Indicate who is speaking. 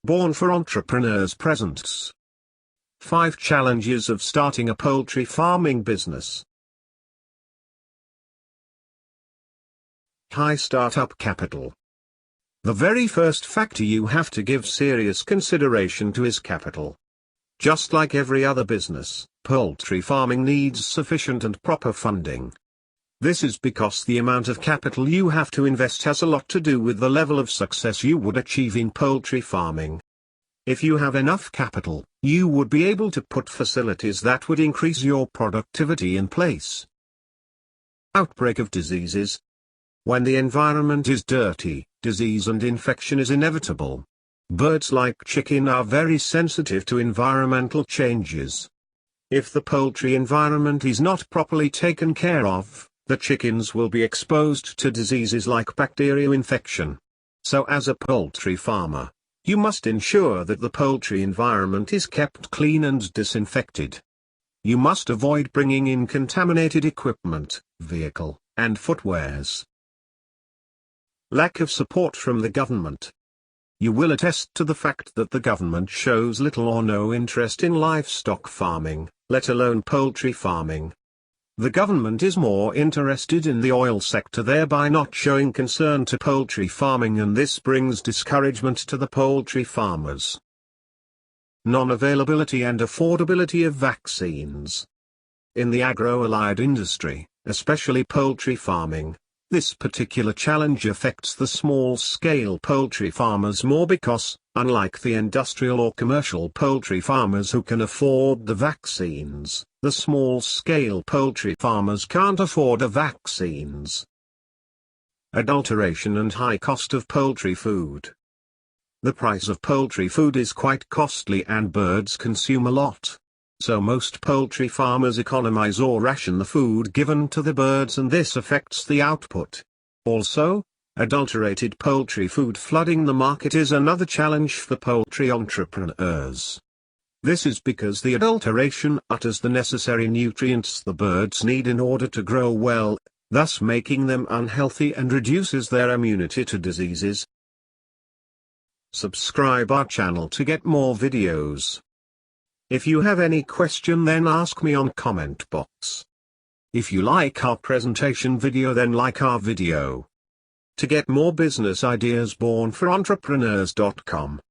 Speaker 1: Born for Entrepreneurs presents 5 challenges of starting a poultry farming business. High startup capital. The very first factor you have to give serious consideration to is capital. Just like every other business, poultry farming needs sufficient and proper funding. This is because the amount of capital you have to invest has a lot to do with the level of success you would achieve in poultry farming. If you have enough capital, you would be able to put facilities that would increase your productivity in place. Outbreak of diseases. When the environment is dirty, disease and infection is inevitable. Birds like chicken are very sensitive to environmental changes. If the poultry environment is not properly taken care of, the chickens will be exposed to diseases like bacterial infection. So as a poultry farmer, you must ensure that the poultry environment is kept clean and disinfected. You must avoid bringing in contaminated equipment, vehicle, and footwears. Lack of support from the government. You will attest to the fact that the government shows little or no interest in livestock farming, let alone poultry farming. The government is more interested in the oil sector, thereby not showing concern to poultry farming, and this brings discouragement to the poultry farmers. Non-availability and affordability of vaccines. In the agro-allied industry, especially poultry farming, this particular challenge affects the small-scale poultry farmers more because, unlike the industrial or commercial poultry farmers who can afford the vaccines, the small-scale poultry farmers can't afford the vaccines. Adulteration and high cost of poultry food. The price of poultry food is quite costly and birds consume a lot. So most poultry farmers economize or ration the food given to the birds, and this affects the output. Also, adulterated poultry food flooding the market is another challenge for poultry entrepreneurs. This is because the adulteration utters the necessary nutrients the birds need in order to grow well, thus making them unhealthy and reduces their immunity to diseases. Subscribe our channel to get more videos. If you have any question, then ask me on comment box. If you like our presentation video, then like our video. To get more business ideas, bornforentrepreneurs.com.